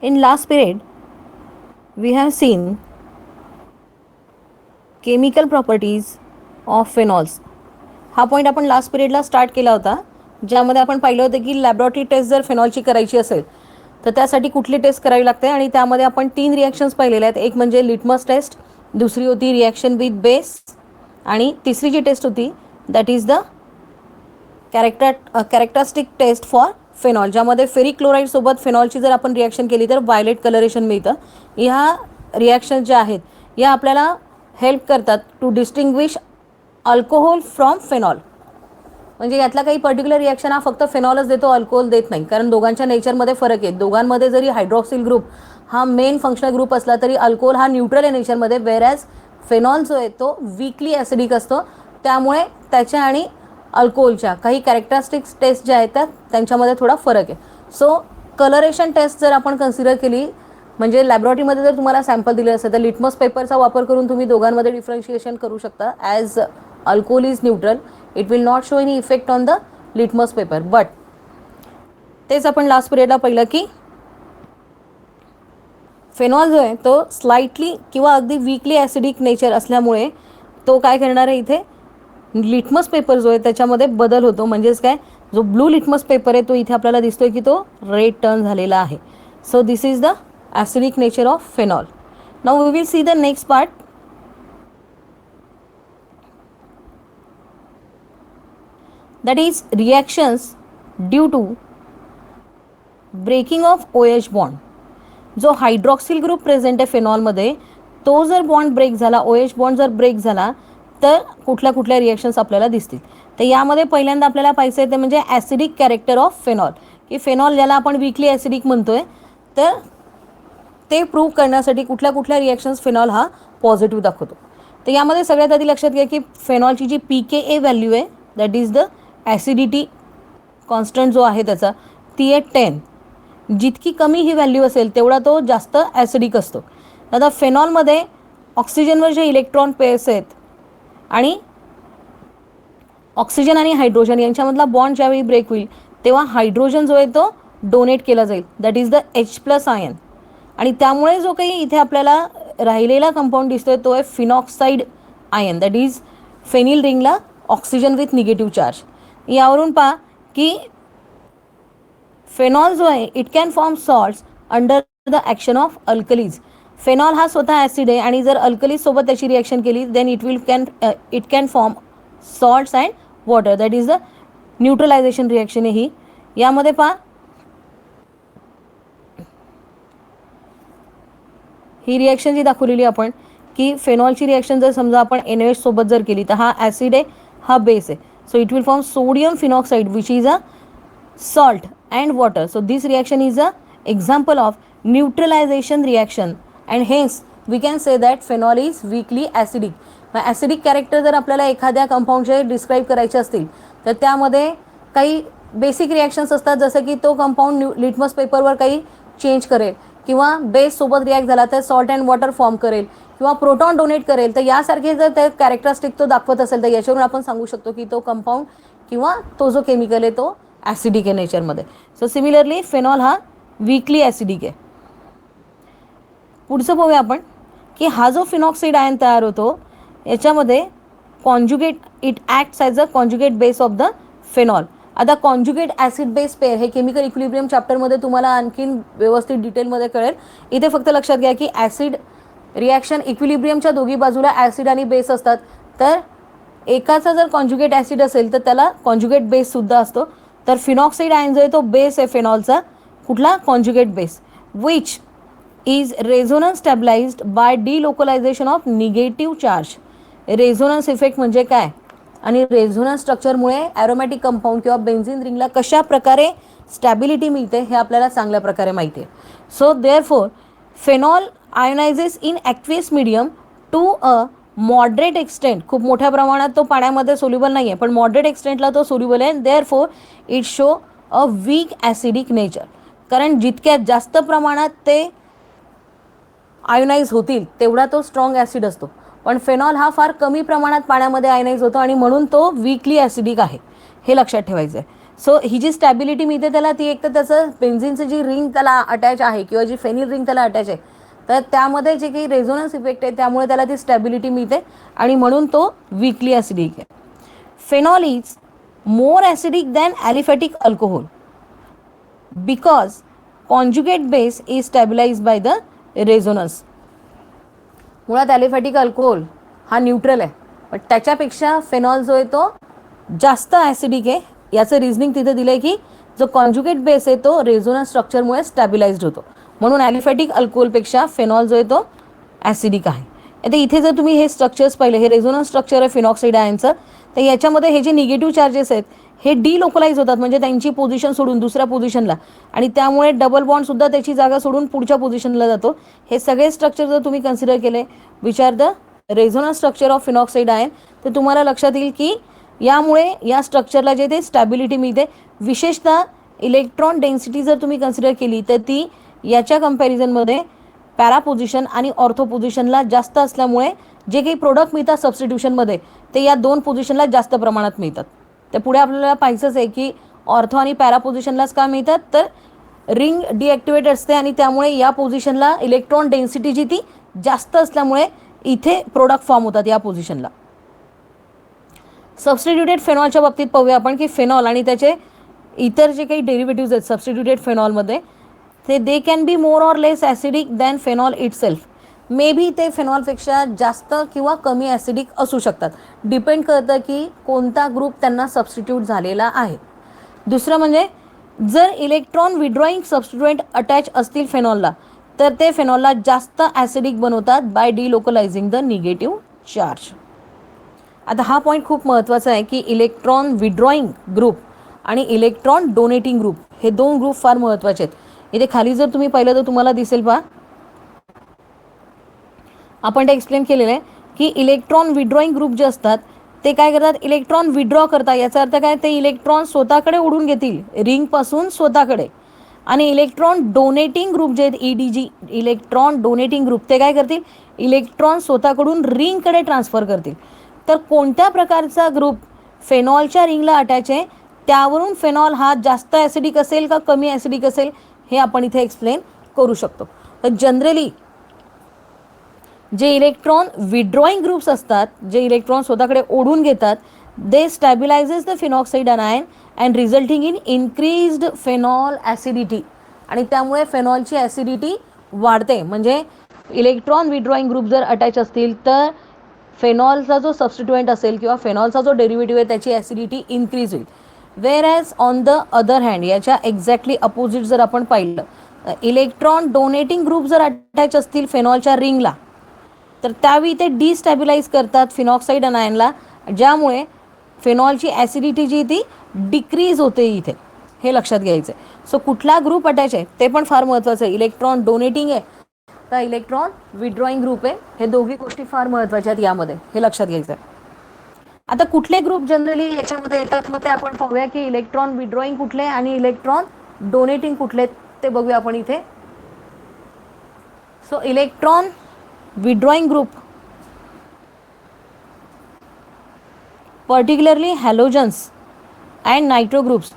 In last period, we have seen chemical properties of phenols. हा point आपण last पिरियडला start केला होता, ज्यामध्ये आपण पाहिलं होतं की लॅबोरेटरी टेस्ट जर फेनॉलची करायची असेल तर त्यासाठी कुठली टेस्ट करावी लागते, आणि त्यामध्ये आपण 3 रिॲक्शन्स पाहिलेले आहेत. एक म्हणजे लिटमस टेस्ट, दुसरी होती रिॲक्शन विथ बेस, आणि तिसरी जी टेस्ट होती that is the characteristic test for phenol, ज्यामध्ये फेरिक क्लोराईड सोबत फेनॉलची जर आपण रिॲक्शन केली तर व्हायलेट कलरेशन मिळतं. ह्या रिॲक्शन ज्या आहेत या आपल्याला हेल्प करतात to distinguish alcohol from phenol. म्हणजे यातला काही पर्टिक्युलर रिॲक्शन हा फक्त फेनॉलच देतो, अल्कोहोल देत नाही, कारण दोघांच्या नेचरमध्ये फरक आहे. दोघांमध्ये जरी हायड्रॉक्सिल ग्रुप हा मेन फंक्शनल ग्रुप असला तरी अल्कोहोल हा न्यूट्रल आहे नेचरमध्ये, वेरॅज फेनॉल जो आहे तो वीकली ॲसिडिक असतो. त्यामुळे त्याच्या आणि अल्कोहोलच्या काही कॅरेक्टरिस्टिक्स टेस्ट ज्या आहेत त्या त्यांच्यामध्ये थोडा फरक आहे. सो कलरेशन टेस्ट जर आपण कन्सिडर केली, म्हणजे लॅबोरेटरीमध्ये जर तुम्हाला सॅम्पल दिले असेल तर लिटमस पेपरचा वापर करून तुम्ही दोघांमध्ये डिफरन्शिएशन करू शकता. As alcohol is neutral, it will not show any effect on the litmus paper. But तेच आपण लास्ट पिरियडला पाहिलं की फेनॉल जो आहे तो स्लाइटली किंवा अगदी वीकली ॲसिडिक नेचर असल्यामुळे तो काय करणार आहे, इथे लिटमस पेपर जो आहे त्याच्यामध्ये बदल होतो. म्हणजेच काय, जो ब्लू लिटमस पेपर आहे तो इथे आपल्याला दिसतोय की तो रेड टर्न झालेला आहे. So this is the acidic nature of phenol. Now we will see the next part. that is reactions due to breaking of OH bond. जो हायड्रॉक्सिल ग्रुप प्रेझेंट आहे फेनॉलमध्ये तो जर बॉन्ड ब्रेक झाला, OH bond जर break झाला तर कुठल्या कुठल्या रिॲक्शन्स आपल्याला दिसतील. तर यामध्ये पहिल्यांदा आपल्याला पाहिजे आहे ते म्हणजे ॲसिडिक कॅरेक्टर ऑफ फेनॉल, की फेनॉल ज्याला आपण वीकली ॲसिडिक म्हणतोय तर ते प्रूव्ह करण्यासाठी कुठल्या कुठल्या रिॲक्शन्स फेनॉल हा पॉझिटिव्ह दाखवतो. तर यामध्ये सगळ्यात आधी लक्षात घ्या की फेनॉलची जी pKa व्हॅल्यू आहे that is the acidity constant जो आहे त्याचा ती आहे 10. जितकी कमी ही व्हॅल्यू असेल तेवढा तो जास्त ॲसिडिक असतो. आता फेनॉलमध्ये ऑक्सिजनवर जे इलेक्ट्रॉन पेअर्स आहेत आणि ऑक्सिजन आणि हायड्रोजन यांच्यामधला बॉन्ड ज्यावेळी ब्रेक होईल तेव्हा हायड्रोजन जो आहे तो डोनेट केला जाईल, that is the H+ ion, आणि त्यामुळे जो काही इथे आपल्याला राहिलेला कंपाऊंड दिसतोय तो आहे phenoxide ion, that is phenyl रिंगला ऑक्सिजन विथ निगेटिव्ह चार्ज. यावरून पहा की फेनॉल जो आहे it can form salts under the action of alkalis. Phenol हा स्वतः ॲसिड आहे आणि जर अल्कलीज सोबत त्याची रिॲक्शन केली then it can form salts and water, that is the neutralisation reaction आहे ही. यामध्ये पहा ही रिॲक्शन जी दाखवलेली आपण की फेनॉलची रिॲक्शन जर समजा आपण NaOH सोबत जर केली तर हा ॲसिड आहे, हा बेस आहे. So it will form sodium phenoxide which is a salt and water. So this reaction is a example of neutralization reaction and hence we can say that phenol is weakly acidic. Acidic character जर आपल्याला एखाद्या कंपाऊंडचे describe करायचे असतील तर त्यामध्ये काही basic reactions असतात, जसं की तो कंपाऊंड लिटमस पेपरवर काही चेंज करेल किंवा बेस सोबत रिॲक्ट झाला तर सॉल्ट अँड वॉटर फॉर्म करेल किंवा प्रोटॉन डोनेट करेल. तर यासारखे जर ते कॅरेक्टरिस्टिक तो दाखवत असेल तर याच्यावरून आपण सांगू शकतो की तो कंपाऊंड किंवा तो जो केमिकल आहे तो ॲसिडिक आहे नेचरमध्ये. सो सिमिलरली फेनॉल हा वीकली ॲसिडिक आहे. पुढचं पाहूया आपण की हा जो फिनॉक्साईड आयन तयार होतो याच्यामध्ये conjugate it acts as a conjugate base of the phenol. आता कॉन्जुगेट ॲसिड बेस पेअर हे केमिकल इक्विलिब्रियम चॅप्टरमध्ये तुम्हाला आणखीन व्यवस्थित डिटेलमध्ये कळेल. इथे फक्त लक्षात घ्या की ॲसिड रिॲक्शन इक्विलिब्रियमच्या दोघी बाजूला ॲसिड आणि बेस असतात, तर एकाचा जर कॉन्जुगेट ॲसिड असेल तर त्याला कॉन्जुगेट बेससुद्धा असतो. तर फिनॉक्साईड आयन जो आहे तो बेस आहे फेनॉलचा, कुठला conjugate base, which is resonance stabilized by delocalization of negative charge. Resonance effect म्हणजे काय आणि रेझोनन्स स्ट्रक्चरमुळे ॲरोमॅटिक कंपाऊंड किंवा बेन्झिन रिंगला कशा प्रकारे स्टॅबिलिटी मिळते हे आपल्याला चांगल्या प्रकारे माहिती आहे. So therefore phenol ionizes in aqueous medium to a moderate extent. खूप मोठ्या प्रमाणात तो पाण्यामध्ये सोल्युबल नाही आहे पण मॉडरेट एक्सटेंटला तो सोल्युबल आहे. Therefore it show a week acidic nature, कारण जितक्या जास्त प्रमाणात ते आयोनाइज होतील तेवढा तो स्ट्रॉंग ॲसिड असतो. पण फेनॉल हा फार कमी प्रमाणात पाण्यामध्ये आयोनाइज होतो आणि म्हणून तो वीकली ॲसिडिक आहे, हे लक्षात ठेवायचं आहे. सो ही जी स्टॅबिलिटी मिळते त्याला ती एक तर त्याचं बेन्झिनचं जी रिंग त्याला अटॅच आहे किंवा जी फेनिल रिंग त्याला अटॅच आहे तर त्यामध्ये जे काही रेझोनन्स इफेक्ट आहे त्यामुळे त्याला ती स्टॅबिलिटी मिळते आणि म्हणून तो वीकली ॲसिडिक आहे. Phenol is more acidic than aliphatic alcohol because conjugate base is stabilize by the resonance. मुळात ॲलिफॅटिक अल्कोहोल हा न्यूट्रल आहे पण त्याच्यापेक्षा फेनॉल जो आहे तो जास्त ॲसिडिक आहे. याचं रिझनिंग तिथे दिलं आहे की जो कॉन्जुगेट बेस आहे तो रेझोनन्स स्ट्रक्चरमुळे स्टॅबिलाइज्ड होतो म्हणून ॲलिफॅटिक अल्कोहोलपेक्षा फेनॉल जो आहे तो ॲसिडिक आहे. आता इथे जर तुम्ही हे स्ट्रक्चर्स पाहिले हे रेझोनन्स स्ट्रक्चर आहे फिनॉक्साईड आयनचं तर याच्यामध्ये हे जे निगेटिव्ह चार्जेस आहेत हे डिलोकलाइज होतात म्हणजे त्यांची पोझिशन सोडून दुसऱ्या पोझिशनला आणि त्यामुळे डबल बॉन्डसुद्धा त्याची जागा सोडून पुढच्या पोझिशनला जातो. हे सगळे स्ट्रक्चर जर तुम्ही कन्सिडर केले which are the resonance structure of phenoxide ion तर तुम्हाला लक्षात येईल की यामुळे या स्ट्रक्चरला जे ते स्टॅबिलिटी मिळते. विशेषतः इलेक्ट्रॉन डेन्सिटी जर तुम्ही कन्सिडर केली तर ती याच्या कंपॅरिझनमध्ये पॅरा पोझिशन आणि ऑर्थो पोझिशनला जास्त असल्यामुळे जे काही प्रोडक्ट मिळतात सबस्टिट्यूशनमध्ये ते या दोन पोझिशनला जास्त प्रमाणात मिळतात. तर पुढे आपल्याला पाहायचंच आहे की ऑर्थो आणि पॅरा पोझिशनलाच का मिळतात तर रिंग डिॲक्टिवेट असते आणि त्यामुळे या पोझिशनला इलेक्ट्रॉन डेन्सिटी जी ती जास्त असल्यामुळे इथे प्रोडक्ट फॉर्म होतात या पोझिशनला. सबस्टिट्यूटेड फेनॉलच्या बाबतीत पाहूया आपण की फेनॉल आणि त्याचे इतर जे काही डेरिव्हेटिव्ज आहेत सबस्टिट्यूटेड फेनॉलमध्ये ते they can be more or less acidic than phenol itself. May be ते फेनॉलपेक्षा जास्त किंवा कमी ॲसिडिक असू शकतात. डिपेंड करतं की कोणता ग्रुप त्यांना सबस्टिट्यूट झालेला आहे. दुसरं म्हणजे जर इलेक्ट्रॉन विड्रॉईंग सबस्टिट्युएंट अटॅच असतील फेनॉलला तर ते फेनॉलला जास्त ॲसिडिक बनवतात बाय डिलोकलायझिंग द निगेटिव्ह चार्ज. आता हा पॉईंट खूप महत्त्वाचा आहे की इलेक्ट्रॉन विड्रॉईंग ग्रुप आणि इलेक्ट्रॉन डोनेटिंग ग्रुप हे दोन ग्रुप फार महत्त्वाचे आहेत. इथे खाली जर तुम्ही पाहिलं तर तुम्हाला दिसेल पहा आपण ते एक्सप्लेन केलेलं आहे की इलेक्ट्रॉन विड्रॉईंग ग्रुप जे असतात ते काय करतात इलेक्ट्रॉन विड्रॉ करतात. याचा अर्थ काय ते इलेक्ट्रॉन स्वतःकडे ओढून घेतील रिंगपासून स्वतःकडे. आणि इलेक्ट्रॉन डोनेटिंग ग्रुप जे आहेत EDG इलेक्ट्रॉन डोनेटिंग ग्रुप ते काय करतील इलेक्ट्रॉन स्वतःकडून रिंगकडे ट्रान्सफर करतील. तर कोणत्या प्रकारचा ग्रुप फेनॉलच्या रिंगला अटॅच आहे त्यावरून फेनॉल हा जास्त ॲसिडिक असेल का कमी ॲसिडिक असेल हे आपण इथे एक्सप्लेन करू शकतो. तर जनरली जे इलेक्ट्रॉन विड्रॉईंग ग्रुप्स असतात जे इलेक्ट्रॉन स्वतःकडे ओढून घेतात they stabilizes the phenoxide ion and resulting in increased phenol acidity. आणि त्यामुळे फेनॉलची ॲसिडिटी वाढते. म्हणजे इलेक्ट्रॉन विड्रॉईंग ग्रुप जर अटॅच असतील तर फेनॉलचा जो सबस्टिट्युएंट असेल किंवा फेनॉलचा जो डेरिव्हेटिव्ह आहे त्याची ॲसिडिटी इन्क्रीज होईल. Wear as on the other hand याच्या एक्झॅक्टली अपोजिट जर आपण पाहिलं इलेक्ट्रॉन डोनेटिंग ग्रुप जर अटॅच असतील फेनॉलच्या रिंगला तर त्यावेळी ते डिस्टॅबिलाइज करतात फिनॉक्साईड आयनला ज्यामुळे फेनॉलची ॲसिडिटी जी ती डिक्रीज होते इथे. हे लक्षात घ्यायचं आहे. सो कुठला ग्रुप अटॅच आहे ते पण फार महत्त्वाचं आहे. इलेक्ट्रॉन डोनेटिंग आहे का इलेक्ट्रॉन विड्रॉईंग ग्रुप आहे हे दोघी गोष्टी फार महत्त्वाच्या आहेत यामध्ये हे लक्षात घ्यायचं आहे. आता कुठले ग्रुप जनरली याच्यामध्ये येतात मग ते आपण पाहूया की इलेक्ट्रॉन विड्रॉईंग कुठले आणि इलेक्ट्रॉन डोनेटिंग कुठले ते बघूया आपण इथे. So electron withdrawing group particularly halogens and nitro groups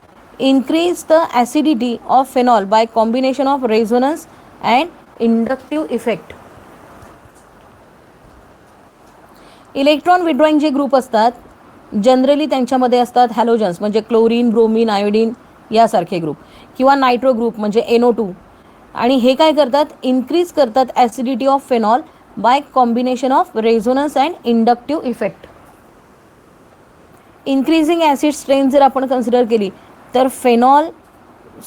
increase the acidity of phenol by combination of resonance and inductive effect. Electron विड्रॉईंग जे ग्रुप असतात जनरली त्यांच्यामध्ये असतात हॅलोजन्स म्हणजे क्लोरीन ब्रोमीन आयोडीन यासारखे ग्रुप किंवा नायट्रो ग्रुप म्हणजे NO2 आणि हे काय करतात इन्क्रीज करतात acidity of phenol bye combination of resonance and inductive effect. Increasing acid strength जर आपण कन्सिडर केली तर फेनॉल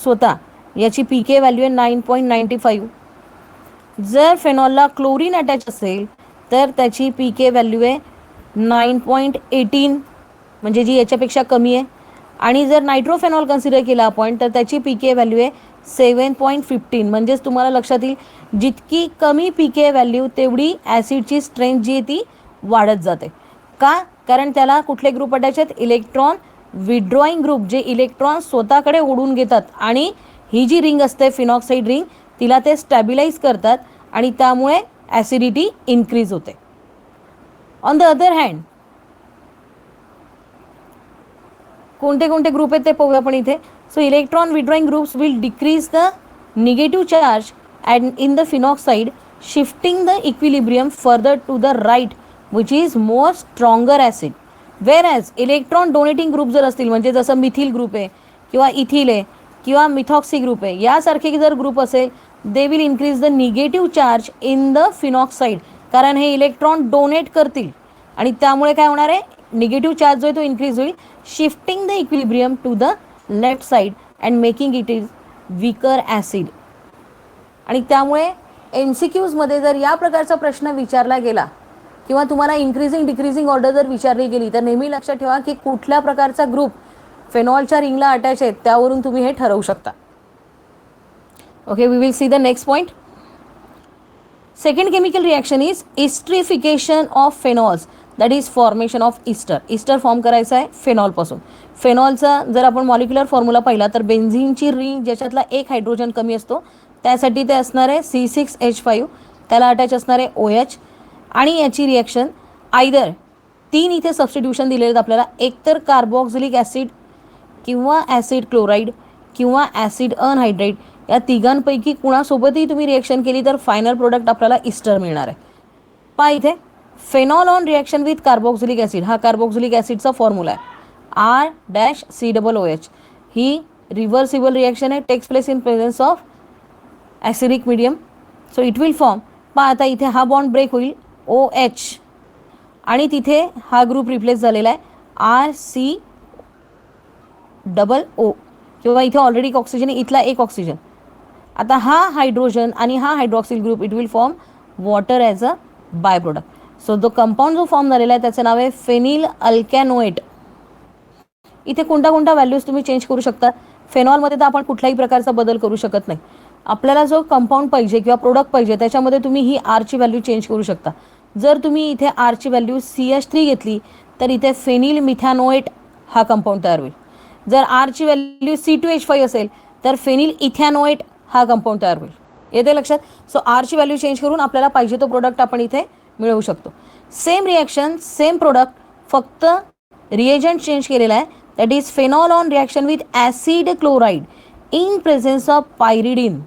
स्वतः याची PK व्हॅल्यू आहे 9.95. जर फेनॉलला क्लोरीन अटॅच असेल तर त्याची PK व्हॅल्यू आहे 9.18 म्हणजे जी याच्यापेक्षा कमी आहे. आणि जर नायट्रोफेनॉल कन्सिडर केला आपण तर त्याची PK व्हॅल्यू आहे 7.15 म्हणजेच तुम्हाला लक्षात येईल जितकी कमी PK व्हॅल्यू तेवढी ॲसिडची स्ट्रेंथ जी आहे ती वाढत जाते. का कारण त्याला कुठले ग्रुप अटॅच आहेत इलेक्ट्रॉन विड्रॉईंग ग्रुप जे इलेक्ट्रॉन स्वतःकडे ओढून घेतात आणि ही जी रिंग असते फिनॉक्साईड रिंग तिला ते स्टॅबिलाइज करतात आणि त्यामुळे ॲसिडिटी इन्क्रीज होते. ऑन द अदर हँड कोणते कोणते ग्रुप आहेत ते पाहूया आपण इथे. So electron withdrawing groups will decrease the negative charge and in the phenoxide, shifting the equilibrium further to the right, which is more stronger acid. Whereas electron donating group जर असतील, म्हणजे जसं मिथिल ग्रुप आहे किंवा ethyl आहे किंवा methoxy group आहे, यासारखे जर ग्रुप असेल, they will increase the negative charge in the phenoxide, कारण हे इलेक्ट्रॉन डोनेट करतील आणि त्यामुळे काय होणार आहे, निगेटिव्ह चार्ज जो आहे तो इन्क्रीज होईल, shifting the equilibrium to the left side and making it is weaker acid. आणि त्यामुळे MCQजमध्ये जर या प्रकारचा प्रश्न विचारला गेला किंवा तुम्हाला इन्क्रीजिंग डिक्रीजिंग ऑर्डर जर विचारली गेली, तर नेहमी लक्षात ठेवा की कुठल्या प्रकारचा ग्रुप फेनॉलच्या रिंगला अटॅच आहेत त्यावरून तुम्ही हे ठरवू शकता. Okay, we will see the next point. Second chemical reaction is esterification of phenols, that is formation of ester. Ester form करायचा आहे फेनॉलपासून. फेनॉलचा जर आपण मॉलिक्युलर फॉर्म्युला पाहिला तर बेन्झिनची रिंग ज्याच्यातला एक हायड्रोजन कमी असतो त्यासाठी ते असणार आहे C6H5, त्याला अटॅच असणार आहे OH, आणि याची रिॲक्शन आयदर 3 इथे सबस्टिट्यूशन दिलेले आहेत आपल्याला, एकतर कार्बोक्सिलिक ॲसिड किंवा ॲसिड क्लोराईड किंवा ॲसिड अनहायड्रेट, या तिघांपैकी कुणासोबतही तुम्ही रिॲक्शन केली तर फायनल प्रोडक्ट आपल्याला इस्टर मिळणार आहे. पहा इथे phenol on reaction with carboxylic acid, हा कार्बोक्सिलिक ॲसिडचा फॉर्म्युला आहे R-COOH. ही रिव्हर्सिबल रिॲक्शन आहे, takes place in presence of acidic medium. So it will form, पहा आता इथे हा बॉन्ड ब्रेक होईल OH आणि तिथे हा ग्रुप रिप्लेस झालेला आहे RCOO, किंवा इथे ऑलरेडी एक ऑक्सिजन आहे, इथला एक ऑक्सिजन. आता हा हायड्रोजन आणि हा hydroxyl group, it will form water as a by product. So जो कंपाऊंड जो फॉर्म झालेला आहे त्याचं नाव आहे फेनिल अल्कॅनोएट. इथे कोणता कोणता व्हॅल्यूज तुम्ही चेंज करू शकता. फेनॉलमध्ये तर आपण कुठल्याही प्रकारचा बदल करू शकत नाही. आपल्याला जो कंपाऊंड पाहिजे किंवा प्रोडक्ट पाहिजे त्याच्यामध्ये तुम्ही ही आरची व्हॅल्यू चेंज करू शकता. जर तुम्ही इथे आरची व्हॅल्यू CH3 घेतली तर इथे फेनिल मिथॅनोएट हा कंपाऊंड तयार होईल. जर आरची व्हॅल्यू C2H5 असेल तर फेनिल इथॅनोएट हा कंपाऊंड तयार होईल. येते लक्षात. सो आरची व्हॅल्यू चेंज करून आपल्याला पाहिजे तो प्रोडक्ट आपण इथे मिळवू शकतो. सेम रिॲक्शन सेम प्रोडक्ट, फक्त रिएजंट चेंज केलेला आहे. That is phenol on reaction with acid chloride in presence of pyridine.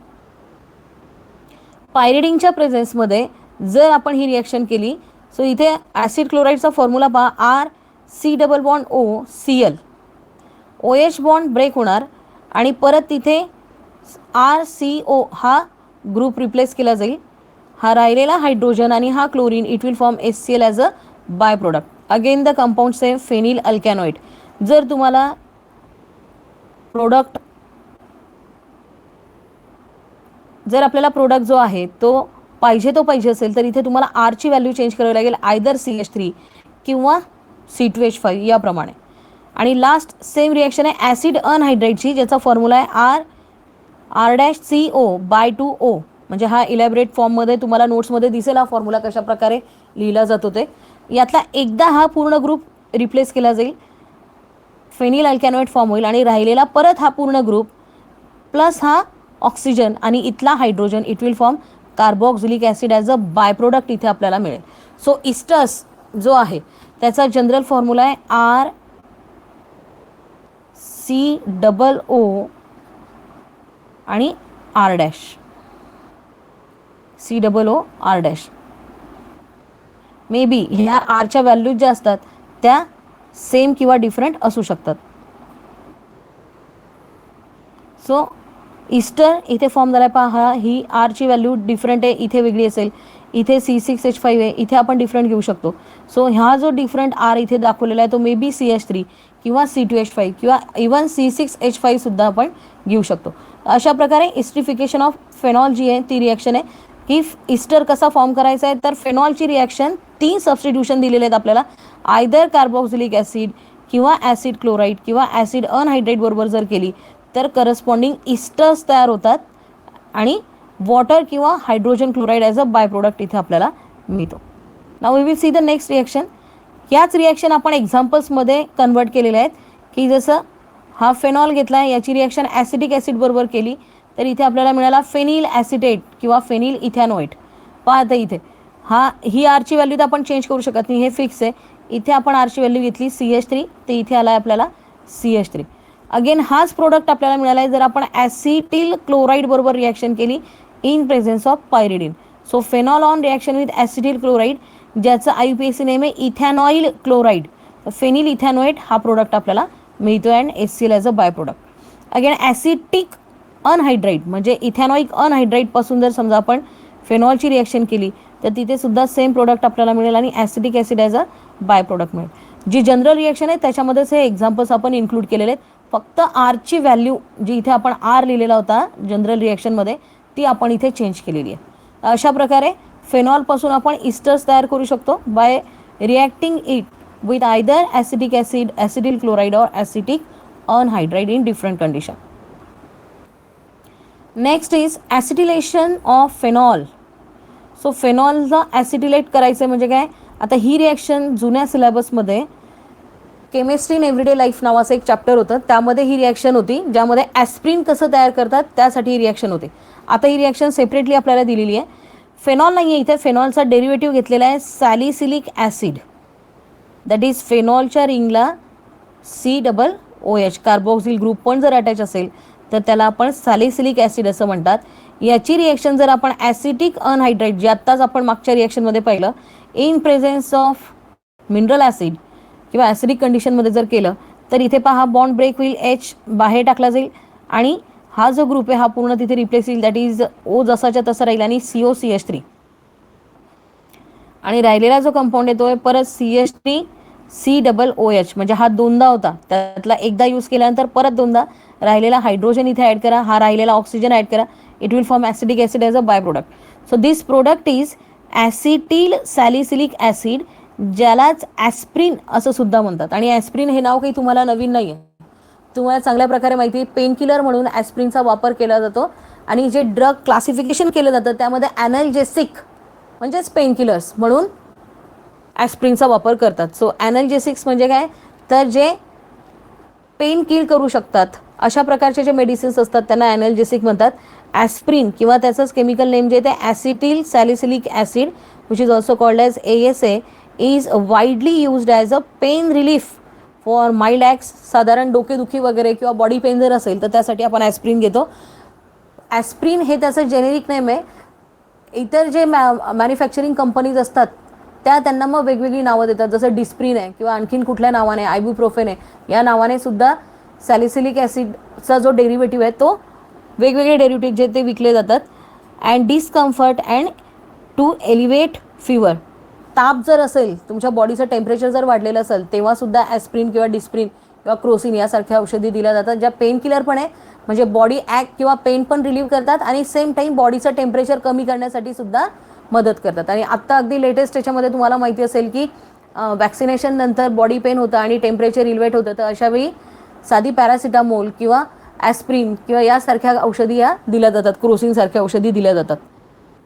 पायरिडिनच्या प्रेझेन्समध्ये जर आपण ही रिॲक्शन केली, सो इथे ॲसिड क्लोराईडचा फॉर्म्युला पहा RC+OCl, OH बॉन्ड ब्रेक होणार आणि परत तिथे RCO हा ग्रुप रिप्लेस केला जाईल. हा राहिलेला हायड्रोजन आणि हा chlorine, it will form HCl as a by product. Again the compound same phenyl alkanoate. जर तुम्हाला प्रोडक्ट, जर आपल्याला प्रोडक्ट जो आहे तो पाहिजे असेल तर इथे तुम्हाला आरची व्हॅल्यू चेंज करावी लागेल, आयदर CH3 किंवा C2H5 याप्रमाणे. आणि लास्ट सेम रिॲक्शन आहे ॲसिड अनहायड्रेटची, ज्याचा फॉर्म्युला आहे R-CO/2O. म्हणजे हा इलॅबरेट फॉर्ममध्ये तुम्हाला नोट्समध्ये दिसेल हा फॉर्म्युला कशा प्रकारे लिहिला जातो ते. यातला एकदा हा पूर्ण ग्रुप रिप्लेस केला जाईल, फेनिल अल्कॅनोएट फॉर्म होईल आणि राहिलेला परत हा पूर्ण ग्रुप प्लस हा ऑक्सिजन आणि इथला hydrogen, it will form carboxylic acid as a by product इथे आपल्याला मिळेल. सो इस्टस जो आहे त्याचा जनरल फॉर्म्युला आहे RCOO आणि R', COOR'. मे बी ह्या आरच्या व्हॅल्यूज ज्या असतात त्या सेम किंवा डिफरंट असू शकतात. सो इस्टर इथे फॉर्म झाला पहा, ही आरची व्हॅल्यू डिफरंट आहे, इथे वेगळी असेल, इथे C6H5 आहे, इथे आपण डिफरंट घेऊ शकतो. सो ह्या जो डिफरंट आर इथे दाखवलेला आहे तो मे बी CH3 किंवा C2H5 किंवा इवन C6H5 सुद्धा आपण घेऊ शकतो. अशा प्रकारे इस्ट्रिफिकेशन ऑफ फेनॉल जी आहे ती रिॲक्शन आहे. की इस्टर कसा फॉर्म करायचा आहे तर फेनॉलची रिॲक्शन 3 सबस्टिट्यूशन दिलेले आहेत आपल्याला, आयदर कार्बोक्सिलिक ॲसिड किंवा ॲसिड क्लोराईड किंवा ॲसिड अनहायड्रेट बरोबर जर केली तर करस्पॉन्डिंग इस्टर्स तयार होतात आणि वॉटर किंवा hydrogen chloride as a by product इथे आपल्याला मिळतो. Now we will see the next reaction. याच रिॲक्शन आपण एक्झाम्पल्समध्ये कन्वर्ट केलेले आहेत की जसं हा फेनॉल घेतला आहे, याची रिॲक्शन ॲसिडिक ॲसिड बरोबर केली तर इथे आपल्याला मिळाला फेनिल ॲसिटेट किंवा फेनिल इथॅनोएट. पाहता इथे ही आरची व्हॅल्यू तर आपण चेंज करू शकत नाही, हे फिक्स आहे. इथे आपण आरची व्हॅल्यू घेतली CH3 तर इथे आला आपल्याला CH3. अगेन हाच प्रोडक्ट आपल्याला मिळाला आहे जर आपण ॲसिटिल क्लोराईड बरोबर रिॲक्शन केली in presence of pyridine. So phenol on reaction with acetyl chloride, ज्याचं IUPAC नेम आहे इथॅनॉइल क्लोराईड, फेनिल इथॅनोएट हा प्रोडक्ट आपल्याला मिळतो and HCl as a by product. Again acetic anhydride म्हणजे इथॅनॉइक अनहायड्राईडपासून जर समजा आपण फेनॉलची रिॲक्शन केली तर तिथे सुद्धा सेम प्रोडक्ट आपल्याला मिळेल आणि acetic acid as a by product मिळेल. जी जनरल रिॲक्शन आहे त्याच्यामध्येच हे एक्झाम्पल्स आपण इन्क्लूड केलेले आहेत. फक्त आरची व्हॅल्यू जी इथे आपण आर लिहिलेला होता जनरल रिॲक्शनमध्ये ती आपण इथे चेंज केलेली आहे. अशा प्रकारे फेनॉलपासून आपण इस्टर्स तयार करू शकतो by reacting it with either acetic acid, acetyl chloride और acetic anhydride in different condition. Next is acetylation of phenol. So फेनॉलला ॲसिटिलेट करायचं म्हणजे काय, आता ही रिॲक्शन जुन्या सिलेबसमध्ये केमिस्ट्री इन एव्हरीडे लाईफ नावाचं एक चॅप्टर होतं, त्यामध्ये ही रिॲक्शन होती ज्यामध्ये ॲस्प्रिन कसं तयार करतात त्यासाठी ही रिॲक्शन होती. आता ही रिॲक्शन सेपरेटली आपल्याला दिलेली आहे. फेनॉल नाही आहे इथे, फेनॉलचा डेरिव्हेटिव्ह घेतलेला आहे सॅलिसिलिक ॲसिड, दॅट इज फेनॉलच्या रिंगला COOH कार्बोक्सिल ग्रुप पण जर अटॅच असेल तर त्याला आपण सॅलिसिलिक ॲसिड असं म्हणतात. याची रिॲक्शन जर आपण ॲसिटिक अनहायड्राईड जे आत्ताच आपण मागच्या रिॲक्शनमध्ये पाहिलं in presence of mineral acid किंवा ॲसिडिक कंडिशनमध्ये जर केलं तर इथे पहा बॉन्ड ब्रेक होईल, H बाहेर टाकला जाईल आणि हा जो ग्रुप आहे हा पूर्ण तिथे रिप्लेस होईल, दॅट इज O जसाच्या तसा राहील आणि COCH3 आणि राहिलेला जो कंपाऊंड आहे तो आहे परत CH3 COOH म्हणजे हा दोनदा होता, त्यातला एकदा यूज केल्यानंतर परत दोनदा राहिलेला हायड्रोजन इथे ॲड करा, हा राहिलेला ऑक्सिजन ॲड करा, it will form acidic acid as a by product. So this product is acetyl salicylic acid, ज्यालाच ॲस्प्रिन असं सुद्धा म्हणतात. आणि ॲस्प्रिन हे नाव काही तुम्हाला नवीन नाही आहे, तुम्हाला चांगल्या प्रकारे माहिती आहे. पेनकिलर म्हणून ॲस्प्रिनचा वापर केला जातो आणि जे ड्रग क्लासिफिकेशन केलं जातं त्यामध्ये ॲनल्जेसिक म्हणजेच पेनकिलर्स म्हणून ॲस्प्रिनचा वापर करतात. सो ॲनल्जेसिक्स म्हणजे काय, तर जे पेन किल करू शकतात अशा प्रकारचे जे मेडिसिन्स असतात त्यांना ॲनल्जेसिक म्हणतात. ॲस्प्रिन किंवा त्याचंच केमिकल नेम जे ते acetyl salicylic acid which is also called as ASA is widely used as a pain relief for mild aches. साधारण डोकेदुखी वगैरे किंवा बॉडी पेन जर असेल तर त्यासाठी आपण ॲस्प्रिन घेतो. ॲस्प्रिन हे त्याचं जेनेरिक नेम आहे. इतर जे मॅन्युफॅक्चरिंग कंपनीज असतात त्या त्यांना मग वेगवेगळी नावं देतात, जसं डिस्प्रिन आहे किंवा आणखीन कुठल्या नावाने, आयबुप्रोफेन आहे, या नावाने सुद्धा सॅलिसिलिक ॲसिडचा जो डेरिव्हेटिव्ह आहे तो वेगवेगळे डेरिव्हेटिव्ह जे ते विकले जातात. And discomfort and to elevate fever, ताप जर असेल, तुमच्या बॉडीचं टेम्परेचर जर वाढलेलं असेल तेव्हासुद्धा ॲस्प्रिन किंवा डिस्प्रिन किंवा क्रोसिन यासारख्या औषधी दिल्या जातात, ज्या पेन किलर पण आहे म्हणजे बॉडी ॲक किंवा पेन पण रिलीव्ह करतात आणि सेम टाईम बॉडीचं टेम्परेचर कमी करण्यासाठी सुद्धा मदत करतात. आणि आत्ता अगदी लेटेस्ट त्याच्यामध्ये तुम्हाला माहिती असेल की वॅक्सिनेशन नंतर बॉडी पेन होतं आणि टेम्परेचर इल्वेट होतं, तर अशावेळी साधी पॅरासिटामोल किंवा ॲस्प्रिन किंवा यासारख्या औषधी या दिल्या जातात, क्रोसिनसारख्या औषधी दिल्या जातात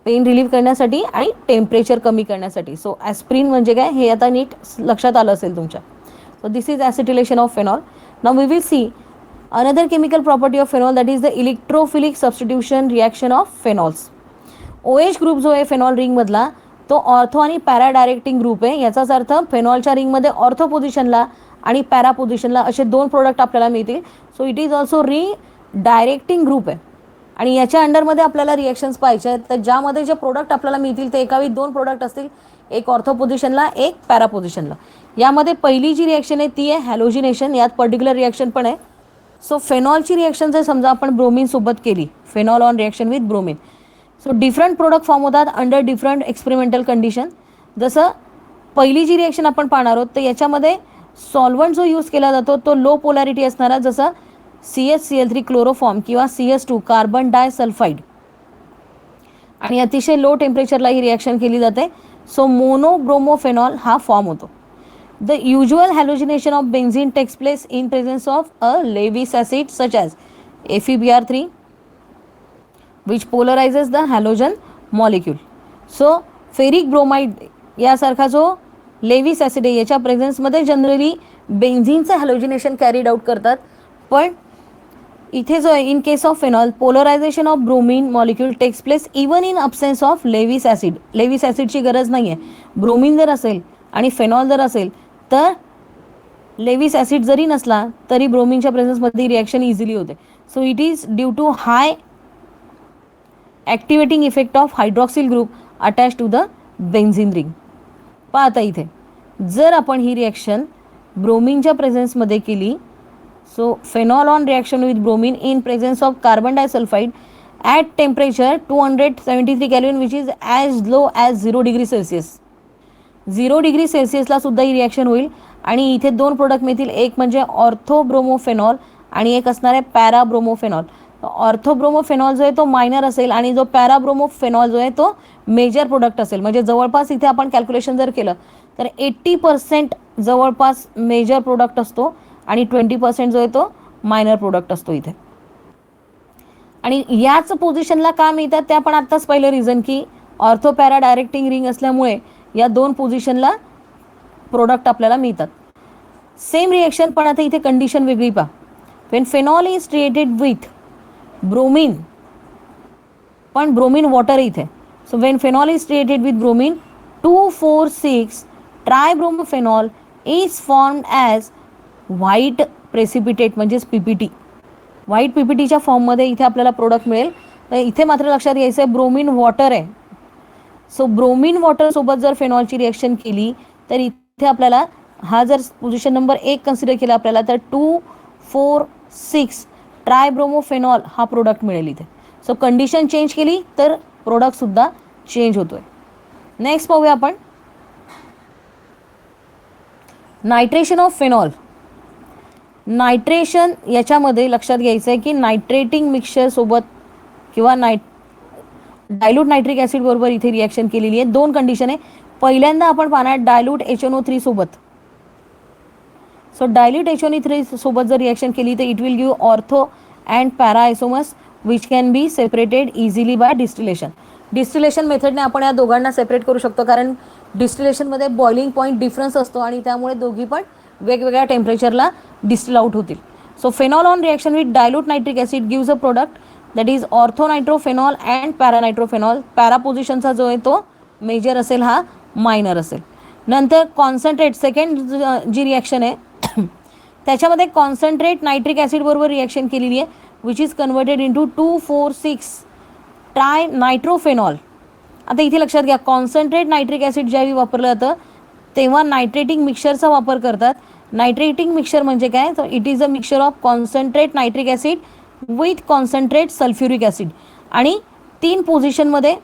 पेन रिलीव्ह करण्यासाठी आणि टेम्परेचर कमी करण्यासाठी. सो ॲस्प्रिन म्हणजे काय हे आता नीट लक्षात आलं असेल तुमच्या. So this is acetylation of phenol. Now we will see another chemical property of phenol, that is the electrophilic substitution reaction of phenols. OH group जो आहे फेनॉल रिंगमधला तो ऑर्थो आणि पॅरा डायरेक्टिंग ग्रुप आहे. याचाच अर्थ फेनॉलच्या रिंगमध्ये ऑर्थो पोझिशनला आणि para पोझिशनला असे दोन प्रोडक्ट आपल्याला मिळतील. So it is also directing group आहे आणि याच्या अंडरमध्ये आपल्याला रिॲक्शन्स पाहिजे आहेत, तर ज्यामध्ये जे प्रोडक्ट आपल्याला मिळतील ते एकावी दोन प्रोडक्ट असतील, एक ऑर्थो पोझिशनला एक पॅरा पोझिशनला. यामध्ये पहिली जी रिॲक्शन आहे ती आहे हॅलोजिनेशन, यात पर्टिक्युलर रिॲक्शन पण आहे. सो फेनॉलची रिॲक्शन जर समजा आपण ब्रोमिन सोबत केली, phenol on reaction with bromine, so different product form होतात अंडर डिफरंट एक्सपेरिमेंटल कंडिशन. जसं पहिली जी रिॲक्शन आपण पाहणार आहोत तर याच्यामध्ये सॉल्वंट जो यूज केला जातो तो लो पोलॅरिटी असणारा, जसं CHCl3 क्लोरोफॉर्म किंवा CS2 कार्बन डायसल्फाईड, आणि अतिशय लो टेम्परेचरला ही रिॲक्शन केली जाते. सो मोनोब्रोमोफेनॉल हा फॉर्म होतो. The usual halogenation of benzene takes place in presence of a Lewis acid such as FeBr3 which polarizes the halogen molecule. So ferric bromide यासारखा जो Lewis acid आहे याच्या प्रेझेन्समध्ये जनरली बेन्झीनचं हॅलोजिनेशन कॅरीड आउट करतात, पण इथे जो आहे in case of phenol polarization of bromine molecule takes place even in absence of Lewis acid. Lewis ॲसिडची गरज नाही आहे, ब्रोमीन जर असेल आणि फेनॉल जर असेल तर लेविस ॲसिड जरी नसला तरी ब्रोमिनच्या प्रेझेन्समध्ये रिॲक्शन इझिली होते. So it is due to high activating effect of hydroxyl group attach to the benzene ring. पहा आता इथे जर आपण ही रिॲक्शन ब्रोमिनच्या प्रेझेन्समध्ये केली, so phenol on reaction with bromine in presence of carbon disulphide at temperature 273 kelvin which is as low as 0 degree Celsius. 0 degree सेल्सिअसला सुद्धा ही रिॲक्शन होईल आणि इथे दोन प्रोडक्ट मिळतील, एक म्हणजे ऑर्थोब्रोमोफेनॉल आणि एक असणार आहे पॅराब्रोमोफेनॉल. ऑर्थोब्रोमोफेनॉल जो आहे तो मायनर असेल आणि जो पॅराब्रोमोफेनॉल जो आहे तो मेजर प्रोडक्ट असेल. म्हणजे जवळपास इथे आपण कॅल्क्युलेशन जर केलं तर 80% जवळपास मेजर प्रोडक्ट असतो आणि 20% जो आहे तो मायनर प्रोडक्ट असतो इथे. आणि याच पोझिशनला का मिळतात ते आपण आत्ताच पहिलं रिझन की ऑर्थोपॅरा डायरेक्टिंग रिंग असल्यामुळे या दोन पोझिशनला प्रोडक्ट आपल्याला मिळतात. सेम रिएक्शन पण आता इथे कंडिशन वेगळी पहा. When phenol is created with bromine, पण ब्रोमिन वॉटर इथे. So when phenol is created with bromine 2,4,6 tribromophenol is formed as white precipitate म्हणजेच PPT. व्हाईट PPTच्या फॉर्ममध्ये इथे आपल्याला प्रोडक्ट मिळेल. तर इथे मात्र लक्षात घ्यायचं आहे ब्रोमिन वॉटर आहे. सो ब्रोमिन वॉटरसोबत जर फेनॉलची रिॲक्शन केली तर इथे आपल्याला हा जर पोझिशन नंबर 1 कन्सिडर केला आपल्याला तर 2,4,6 ट्रायब्रोमोफेनॉल हा प्रोडक्ट मिळेल इथे. सो कंडिशन चेंज केली तर प्रोडक्टसुद्धा चेंज होतोय. नेक्स्ट पाहूया आपण नायट्रेशन ऑफ फेनॉल. नायट्रेशन याच्यामध्ये लक्षात घ्यायचं आहे की नायट्रेटिंग मिक्सचरसोबत किंवा डायल्यूट नायट्रिक ॲसिड बरोबर इथे रिॲक्शन केलेली आहे. दोन कंडिशन आहे. पहिल्यांदा आपण पाहणार डायल्यूट HNO3 सोबत. सो डायल्यूट HNO3 सोबत जर रिॲक्शन केली तर it will give ortho and para isomers which can be separated easily by distillation. Distillation मेथडने आपण या दोघांना सेपरेट करू शकतो कारण डिस्टिलेशनमध्ये बॉइलिंग पॉईंट डिफरन्स असतो आणि त्यामुळे दोघी पण वेगवेगळ्या टेम्परेचरला डिस्टिल आउट होतील. So phenol on reaction with dilute nitric acid gives a product that is orthonitrophenol and paranitrophenol. Para पोझिशनचा जो आहे तो मेजर असेल, हा मायनर असेल. नंतर कॉन्सन्ट्रेट सेकंड जी रिॲक्शन आहे त्याच्यामध्ये कॉन्सन्ट्रेट नायट्रिक ॲसिड बरोबर रिॲक्शन केलेली आहे which is converted into 2,4,6 trinitrophenol. आता इथे लक्षात घ्या कॉन्सन्ट्रेट नायट्रिक ॲसिड ज्यावेळी वापरलं जातं तेव्हा नायट्रेटिंग मिक्सरचा वापर करतात. नायट्रेटिंग मिक्सर म्हणजे काय, तर it is a mixer of concentrate nitric acid with concentrate sulphuric acid आणि 3 पोझिशनमध्ये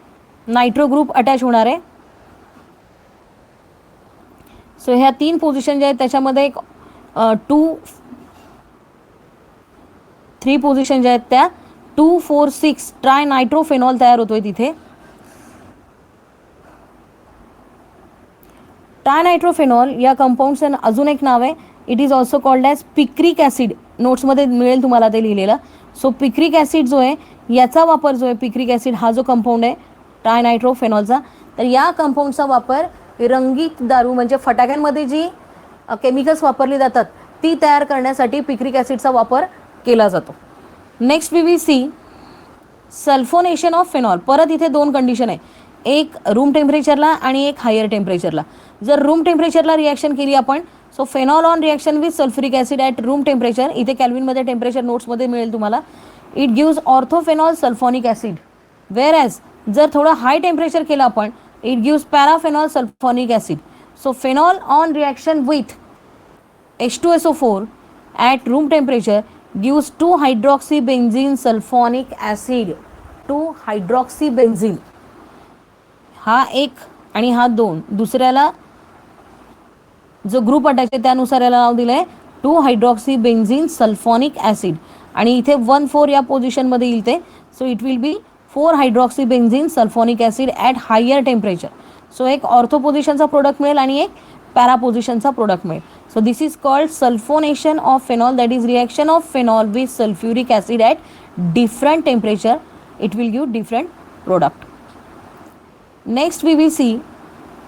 नायट्रो ग्रुप अटॅच होणार आहे. सो ह्या 3 पोझिशन ज्या आहेत त्याच्यामध्ये एक 3 पोझिशन ज्या आहेत त्या 2,4,6 ट्राय नायट्रोफेनॉल तयार होतोय तिथे. ट्रायनायट्रोफेनॉल या कंपाऊंडचं अजून एक नाव आहे. It is also called as picric acid. नोट्समध्ये मिळेल तुम्हाला ते लिहिलेलं. सो पिक्रिक ॲसिड जो आहे याचा वापर जो आहे पिक्रिक ॲसिड हा जो कंपाऊंड आहे ट्रायनायट्रोफेनॉलचा, तर या कंपाऊंडचा वापर रंगीत दारू म्हणजे फटाक्यांमध्ये जी केमिकल्स वापरली जातात ती तयार करण्यासाठी पिक्रिक ॲसिडचा वापर केला जातो. Next we will see sulphonation of phenol. परत इथे 2 कंडिशन आहे, एक रूम टेम्परेचरला आणि एक हायर टेम्परेचरला. जर रूम टेम्परेचरला रिॲक्शन केली आपण, so phenol on reaction with sulphuric acid at room temperature, इथे कॅल्विनमध्ये टेम्परेचर नोट्समध्ये मिळेल तुम्हाला, it gives orthophenol sulphonic acid. Whereas जर थोडं हाय टेम्परेचर केलं आपण, it gives paraphenol sulphonic acid. So phenol on reaction with H2SO4 at room temperature gives two hydroxybenzene sulphonic acid. Two hydroxybenzene हा एक आणि हा 2, दुसऱ्याला जो ग्रुप अटॅच आहे त्यानुसार याला नाव दिलं आहे 2-हायड्रॉक्सीबेन्झीन सल्फोनिक ॲसिड आणि इथे 1,4 या पोझिशनमध्ये येईल ते. So it will be four hydroxybenzene sulphonic acid at higher temperature. So एक ऑर्थो पोझिशनचा प्रोडक्ट मिळेल आणि एक पॅरा पोझिशनचा प्रोडक्ट मिळेल. So this is called sulphonation of phenol, that is reaction of phenol with sulphuric acid at different temperature. It will give different product. Next we will see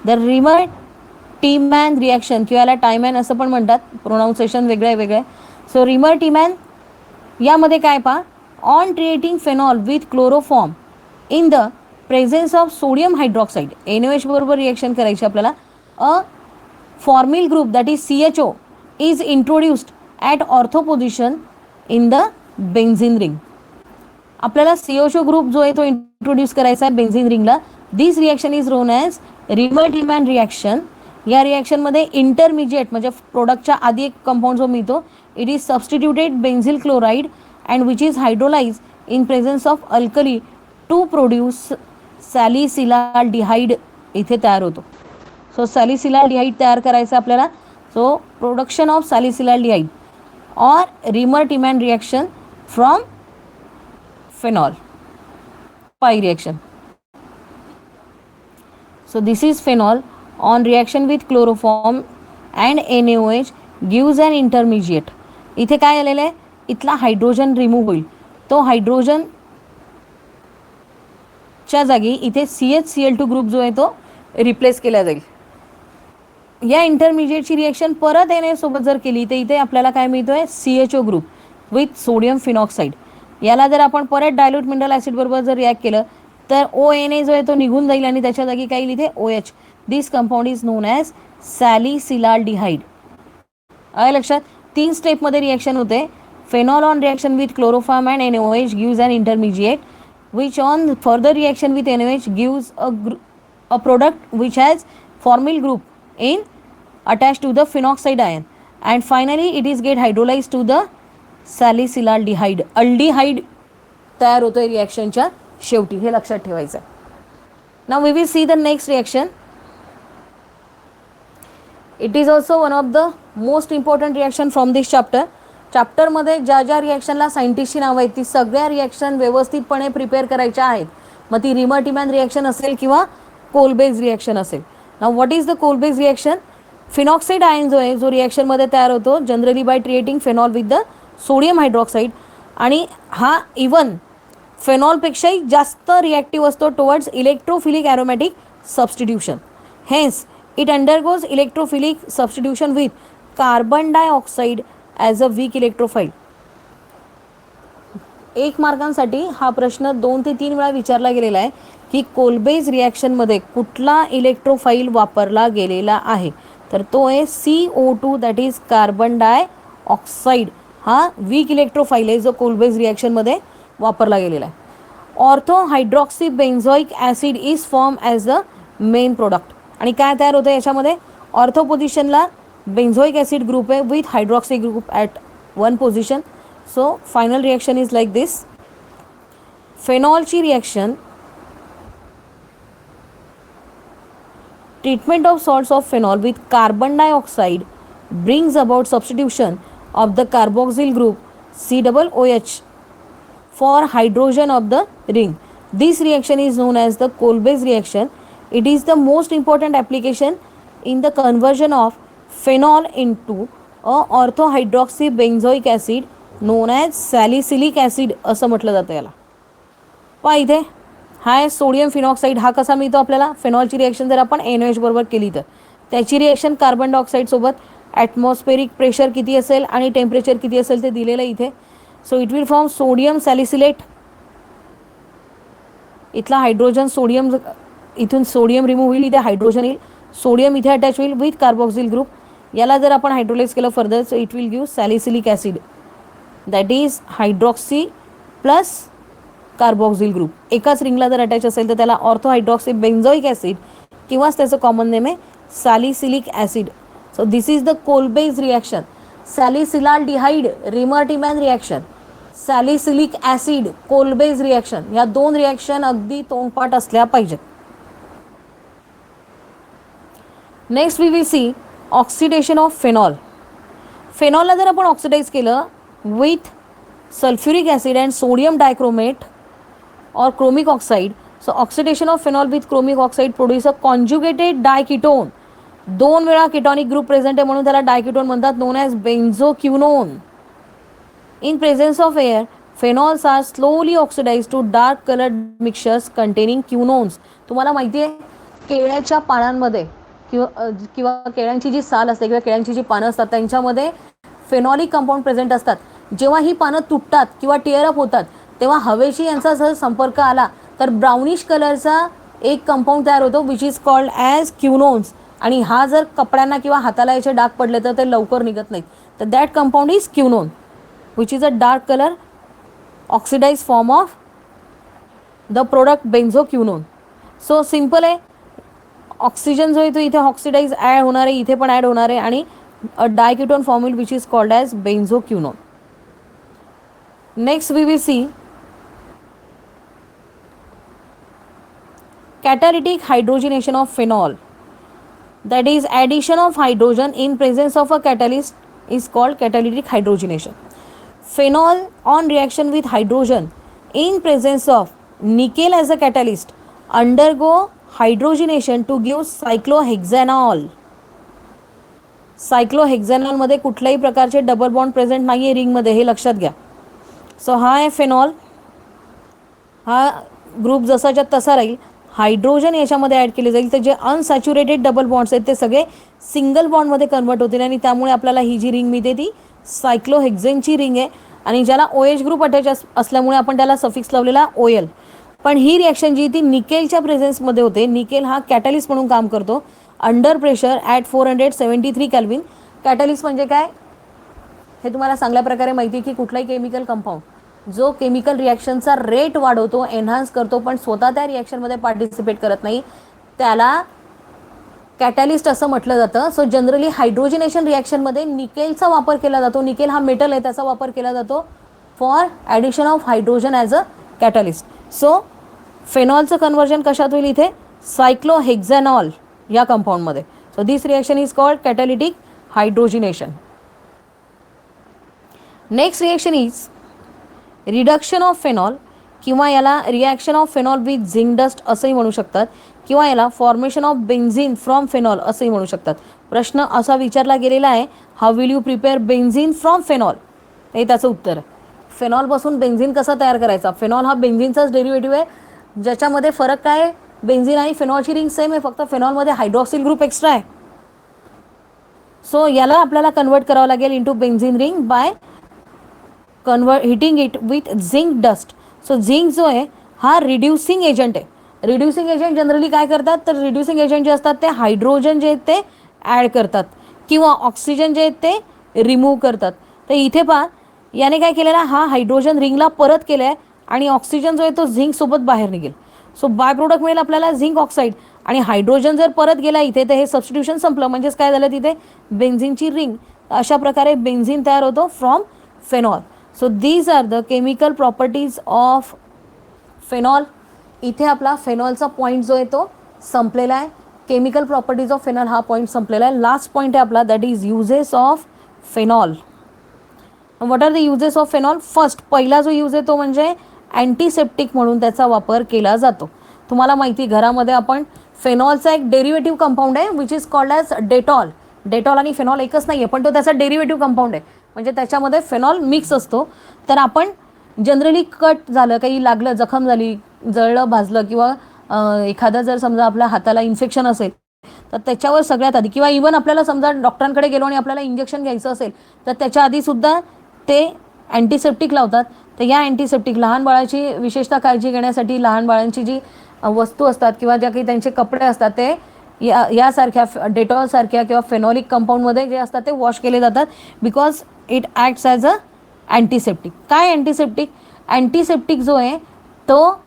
the Reimer Tiemann reaction किंवा याला टायमॅन असं पण म्हणतात, pronunciation वेगळं आहे वेगळं आहे. So रिमर-टीमॅन यामध्ये काय पहा, on treating phenol with chloroform in the presence of sodium hydroxide, NaOH बरोबर रिॲक्शन करायची आपल्याला, a formyl group that is CHO is introduced at ortho position in the benzene ring. आपल्याला सीओशो ग्रुप जो आहे तो इंट्रोड्यूस करायचा आहे बेन्झीन रिंगला. This reaction is known as Reimer Tiemann reaction. या रिॲक्शनमध्ये इंटरमिजिएट म्हणजे प्रोडक्टच्या आधी एक कंपाऊंड जो मिळतो, it is substituted benzyl chloride and which is hydrolyse in presence of alkali to produce salicylaldehyde इथे तयार होतो. सो सॅलिसिलाल्डिहाइड तयार करायचं आपल्याला. सो प्रोडक्शन ऑफ सॅलिसिलाल्डिहाइड और Reimer Tiemann reaction from phenol pi reaction. So this is phenol on reaction with chloroform and NaOH gives an intermediate. इथे काय आलेलं आहे, इथला हायड्रोजन रिमूव्ह होईल. तो हायड्रोजन च्या जागी इथे CHCl2 ग्रुप जो आहे तो रिप्लेस केला जाईल. या इंटरमिजिएटची रिएक्शन परत Na सोबत जर केली तर इथे आपल्याला काय मिळतोय, CHO group with sodium phenoxide. याला जर आपण परत डायल्यूट मिनरल ॲसिड बरोबर जर रिॲक्ट केलं तर ONA जो आहे तो निघून जाईल आणि त्याच्या जागी काय येईल इथे OH. This compound is known as salicylaldehyde. आहे लक्षात. 3 स्टेपमध्ये रिॲक्शन होते. Phenol on reaction with chloroform and NaOH gives an intermediate which on further reaction with NaOH gives a product which has formyl group in attach to the phenoxide ion and finally it is get hydrolyse to the salicylaldehyde. Aldehyde तयार होतोय रिॲक्शनच्या शेवटी, हे लक्षात ठेवायचं. Now we will see the next reaction. It is also one of the most important reaction from this chapter. चॅप्टरमध्ये ज्या ज्या रिॲक्शनला सायंटिस्टची नावं आहेत ती सगळ्या रिॲक्शन व्यवस्थितपणे प्रिपेअर करायच्या आहेत. मग ती रिमर-डिमॅन रिॲक्शन असेल किंवा कोल-बेस रिॲक्शन असेल. Now what is the Kolbe's reaction. Phenoxide ion जो आहे जो रिॲक्शनमध्ये तयार होतो generally by treating phenol with the sodium hydroxide आणि हा इवन फेनॉलपेक्षाही जास्त रिॲक्टिव्ह असतो towards electrophilic aromatic substitution. Hence it undergoes electrophilic substitution with carbon dioxide as a weak electrophile. 1 मार्कांसाठी हा प्रश्न 2 ते 3 वेळा विचारला गेलेला आहे की कोल-बेस रिॲक्शनमध्ये कुठला इलेक्ट्रोफाईल वापरला गेलेला आहे. तर तो आहे CO2 that is carbon dioxide. हा वीक इलेक्ट्रोफाईल आहे जो कोल-बेस रिॲक्शनमध्ये वापरला गेलेला आहे. Ortho hydroxy benzoic acid is form as a main product. आणि काय तयार होतं याच्यामध्ये, ऑर्थो पोझिशनला बेन्झोइक ॲसिड ग्रुप आहे with hydroxy group at 1 position. So final reaction is like this. फेनॉलची reaction treatment of salts of phenol with carbon dioxide brings about substitution of the carboxyl group COOH for hydrogen of the ring. This reaction is known as the Kolbe reaction. It is the most important application in the conversion of phenol into a orthohydroxybenzoic acid known as salicylic acid असं म्हटलं जातं याला. पहा इथे हा sodium फिनॉक्साईड हा कसा मिळतो आपल्याला. फेनॉलची रिॲक्शन जर आपण NaOH बरोबर केली तर त्याची रिॲक्शन कार्बन डायऑक्साईड सोबत ॲटमॉस्फेरिक प्रेशर किती असेल आणि टेम्परेचर किती असेल ते दिलेलं इथे. So it will form sodium salicylate. इथला हायड्रोजन सोडियम, इथून सोडियम रिमूव्ह होईल, इथे हायड्रोजन येईल, सोडियम इथे अटॅच होईल विथ कार्बॉक्सिल ग्रुप. याला जर आपण हायड्रोलाइज केलं further so it will give salicylic acid that is hydroxy plus carboxyl group. एकाच रिंगला जर अटॅच असेल तर त्याला ऑर्थो हायड्रॉक्सी बेन्झोइक ॲसिड किंवाच त्याचं कॉमन नेम आहे salicylic acid. So this is the Kolbe's reaction. Salicylaldehyde Reimer Tiemann reaction, salicylic acid Kolbe's reaction, या 2 रिॲक्शन अगदी तोंडपाठ असल्या पाहिजेत. Next we will see oxidation of phenol. फेनॉलला जर आपण ऑक्सिडाइज केलं with sulphuric acid and sodium dichromate और chromic oxide. So oxidation of phenol with chromic oxide produce a conjugated diketone. 2 वेळा किटॉनिक ग्रुप प्रेझेंट आहे म्हणून त्याला डायकीटोन म्हणतात, known as benzoquinone. In presence of air phenols are slowly oxidise to dark coloured mixtures containing quinones. तुम्हाला माहिती आहे केळ्याच्या पानांमध्ये किंवा केळ्यांची जी साल असते किंवा केळ्यांची जी पानं असतात त्यांच्यामध्ये फेनॉलिक कंपाऊंड प्रेझेंट असतात. जेव्हा ही पानं तुटतात किंवा टिअर अप होतात तेव्हा हवेशी यांचा जर संपर्क आला तर ब्राउनिश कलरचा एक कंपाऊंड तयार होतो विच इज कॉल्ड ॲज क्युनोन्स. आणि हा जर कपड्यांना किंवा हाताला याचे डाग पडले तर ते लवकर निघत नाहीत. तर that compound is quinone which is a dark colour oxidise form of the product benzoquinone. So simple आहे. ऑक्सिजन जो आहे तो इथे ऑक्सिडाइज ॲड होणार आहे, इथे पण ॲड होणार आहे आणि a diketone formula which is called as benzoquinone. Next we will see catalytic hydrogenation of phenol, that is addition of hydrogen in presence of a catalyst is called catalytic hydrogenation. Phenol on reaction with hydrogen in presence of nickel as a catalyst undergo hydrogenation to give cyclohexanol. सायक्लोहेक्झॅनॉल मध्ये कुठल्याही प्रकारचे double bond present नाही आहे रिंगमध्ये, हे लक्षात घ्या. So हा आहे फेनॉल, हा ग्रुप जसाच्या तसा राहील. हायड्रोजन याच्यामध्ये ॲड केले जाईल तर जे अनसॅच्युरेटेड डबल बॉन्ड्स आहेत ते सगळे सिंगल बॉन्डमध्ये कन्वर्ट होतील आणि त्यामुळे आपल्याला ही जी रिंग मिळते ती सायक्लोहेक्झेनची रिंग आहे आणि ज्याला OH ग्रुप अटॅच असल्यामुळे आपण त्याला सफिक्स लावलेला OL. पण ही रिॲक्शन जी ती निकेलच्या प्रेझेन्समध्ये होते. निकेल हा कॅटलिस्ट म्हणून काम करतो under pressure at 473 kelvin. Catalyst म्हणजे काय हे तुम्हाला चांगल्या प्रकारे माहिती आहे की कुठलाही केमिकल कंपाऊंड जो केमिकल रिॲक्शनचा रेट वाढवतो, एन्हान्स करतो, पण स्वतः त्या रिॲक्शनमध्ये पार्टिसिपेट करत नाही, त्याला कॅटलिस्ट असं म्हटलं जातं. सो जनरली हायड्रोजनेशन रिॲक्शनमध्ये निकेलचा वापर केला जातो. निकेल हा मेटल आहे, त्याचा वापर केला जातो for addition of hydrogen as a catalyst. So फेनॉलचं कन्वर्जन कशात होईल इथे सायक्लोहेक्झॅनॉल या कंपाऊंडमध्ये. So this reaction is called catalytic hydrogenation. Next reaction is reduction of phenol किंवा याला reaction of phenol with zinc dust असंही म्हणू शकतात किंवा याला formation of benzene from phenol असंही म्हणू शकतात. प्रश्न असा विचारला गेलेला आहे, how will you prepare benzene from phenol, हे त्याचं उत्तर आहे. फेनॉलपासून बेन्झिन कसा तयार करायचा. फेनॉल हा बेन्झिनचाच डेरिव्हेटिव्ह आहे, ज्याच्यामध्ये फरक काय आहे, बेन्झिन आणि फेनॉलची रिंग सेम आहे, फक्त फेनॉलमध्ये हायड्रॉक्सिल ग्रुप एक्स्ट्रा आहे. सो याला आपल्याला कन्वर्ट करावं लागेल into benzene ring by heating it with zinc dust. So zinc जो आहे हा रिड्युसिंग एजंट आहे. रिड्युसिंग एजंट जनरली काय करतात तर रिड्युसिंग एजंट जे असतात ते हायड्रोजन जे आहेत ते ॲड करतात किंवा ऑक्सिजन जे आहेत ते रिमूव्ह करतात. तर इथे पहा याने काय केलेलं आहे, हा हायड्रोजन रिंगला परत केलं आहे आणि ऑक्सिजन जो आहे तो झिंकसोबत बाहेर निघेल. सो बाय प्रोडक्ट मिळेल आपल्याला झिंक ऑक्साईड आणि हायड्रोजन जर परत गेला इथे तर हे सबस्टिट्यूशन संपलं, म्हणजेच काय झालं तिथे बेन्झिनची रिंग. अशा प्रकारे बेन्झिन तयार होतो from phenol. So these are the chemical properties of phenol. इथे आपला फेनॉलचा पॉईंट जो आहे तो संपलेला आहे. केमिकल प्रॉपर्टीज ऑफ फेनॉल हा पॉईंट संपलेला आहे. लास्ट पॉईंट आहे आपला, that is uses of phenol. What are the uses of phenol. First पहिला जो यूज आहे तो म्हणजे अँटीसेप्टिक म्हणून त्याचा वापर केला जातो. तुम्हाला माहिती घरामध्ये आपण फेनॉलचा एक डेरिव्हेटिव्ह कंपाऊंड आहे which is called as Dettol. Dettol आणि फेनॉल एकच नाही आहे, पण तो त्याचा डेरिव्हेटिव्ह कंपाऊंड आहे, म्हणजे त्याच्यामध्ये फेनॉल मिक्स असतो. तर आपण जनरली कट झालं, काही लागलं, जखम झाली, जळलं भाजलं किंवा एखादा जर समजा आपल्या हाताला इन्फेक्शन असेल तर त्याच्यावर सगळ्यात आधी किंवा इवन आपल्याला समजा डॉक्टरांकडे गेलो आणि आपल्याला इंजेक्शन घ्यायचं असेल तर त्याच्या आधीसुद्धा ते अँटीसेप्टिक लावतात. तर या अँटीसेप्टिक लहान बाळाची विशेषतः काळजी घेण्यासाठी लहान बाळांची जी वस्तू असतात किंवा ज्या काही त्यांचे कपडे असतात ते यासारख्या डेटॉलसारख्या किंवा फेनॉलिक कंपाऊंडमध्ये जे असतात ते वॉश केले जातात because it acts as a antiseptic. काय अँटीसेप्टिक. अँटीसेप्टिक जो आहे तो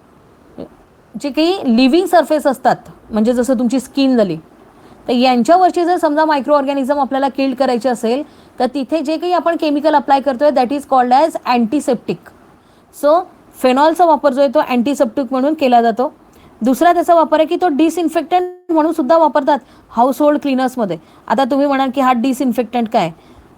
जे काही लिव्हिंग सरफेस असतात म्हणजे जसं तुमची स्किन झाली तर यांच्यावरची जर समजा मायक्रो ऑर्गॅनिझम आपल्याला किल्ड करायचे असेल तर तिथे जे काही आपण केमिकल अप्लाय करतोय that is called as antiseptic. So फेनॉलचा वापर जो आहे तो अँटीसेप्टिक म्हणून केला जातो. दुसरा त्याचा वापर आहे की तो डिसइन्फेक्टंट म्हणून सुद्धा वापरतात हाऊस होल्ड क्लिनर्समध्ये. आता तुम्ही म्हणाल की हा डिसइन्फेक्टंट काय,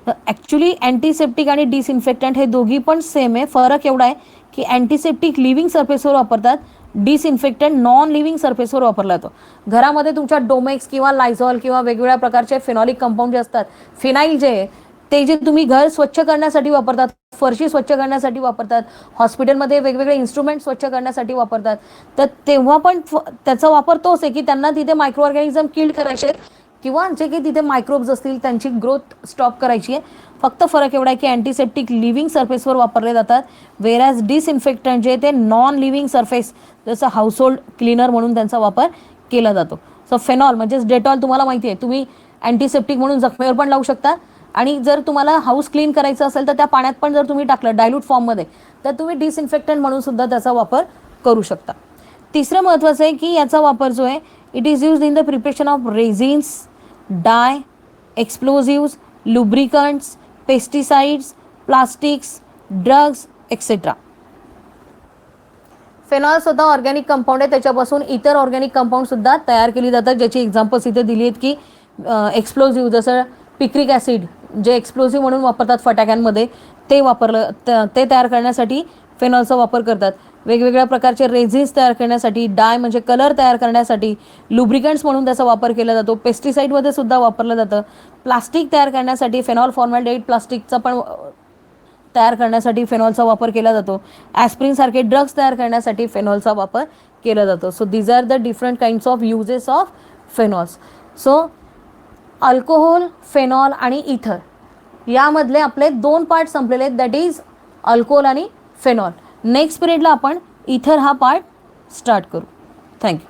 तर ॲक्च्युली अँटीसेप्टिक आणि डिसइन्फेक्टंट हे दोघी पण सेम आहे. फरक एवढा आहे की अँटीसेप्टिक लिव्हिंग सरफेसवर वापरतात, डिसइन्फेक्टंट नॉन लिव्हिंग सरफेसवर वापरला जातो. घरामध्ये तुमच्या डोमेक्स किंवा लायझॉल किंवा वेगवेगळ्या प्रकारचे फेनॉलिक कंपाऊंड जे असतात, फिनाईल जे आहे ते जे तुम्ही घर स्वच्छ करण्यासाठी वापरतात, फरशी स्वच्छ करण्यासाठी वापरतात, हॉस्पिटलमध्ये वेगवेगळे इन्स्ट्रुमेंट स्वच्छ करण्यासाठी वापरतात, तर तेव्हा पण त्याचा वापर तोच आहे की त्यांना तिथे मायक्रो ऑर्गॅनिझम किल्ड करायचे किंवा जे काही तिथे मायक्रोब्स असतील त्यांची ग्रोथ स्टॉप करायची आहे. फक्त फरक एवढा आहे की अँटीसेप्टिक लिव्हिंग सरफेसवर वापरले जातात, वेरॅज डिसइन्फेक्टंट जे ते नॉन लिव्हिंग सरफेस जसं हाऊसहोल्ड क्लीनर म्हणून त्यांचा वापर केला जातो. सो फेनॉल म्हणजेच डेटॉल तुम्हाला माहिती आहे, तुम्ही अँटीसेप्टिक म्हणून जखमेवर पण लावू शकता आणि जर तुम्हाला हाऊस क्लीन करायचं असेल तर त्या पाण्यात पण जर तुम्ही टाकलं डायल्यूट फॉर्ममध्ये तर तुम्ही डिसइन्फेक्टंट म्हणून सुद्धा त्याचा वापर करू शकता. तिसरं महत्त्वाचं आहे की याचा वापर जो आहे it is use in the preparation of resins, dye, explosives, lubricants, pesticides, plastics, drugs etcetera. Phenol स्वतः ऑर्गॅनिक कंपाऊंड आहे, त्याच्यापासून इतर ऑर्गॅनिक कंपाऊंड सुद्धा तयार केली जातात, ज्याची एक्झाम्पल्स इथे दिली आहेत की एक्सप्लोजिव्ह जसं पिक्रिक ॲसिड जे एक्सप्लोजिव्ह म्हणून वापरतात फटाक्यांमध्ये ते ते तयार करण्यासाठी फेनॉलचा वापर करतात. वेगवेगळ्या प्रकारचे रेझिन्स तयार करण्यासाठी, डाय म्हणजे कलर तयार करण्यासाठी, लुब्रिकंट्स म्हणून त्याचा वापर केला जातो, पेस्टिसाईडमध्ये सुद्धा वापरलं जातं, प्लास्टिक तयार करण्यासाठी फेनॉल फॉर्मॅल्डिहाइड प्लास्टिकचा पण तयार करण्यासाठी फेनॉलचा वापर केला जातो, ॲस्प्रिन सारखे ड्रग्स तयार करण्यासाठी फेनॉलचा वापर केला जातो. So these are the different kinds of uses of phenols. So alcohol, phenol आणि इथर यामधले आपले 2 पार्ट संपलेले आहेत, दॅट इज अल्कोहोल आणि फेनॉल. नेक्स्ट पिरियडला आपण इथर हा पार्ट स्टार्ट करू. थँक्यू.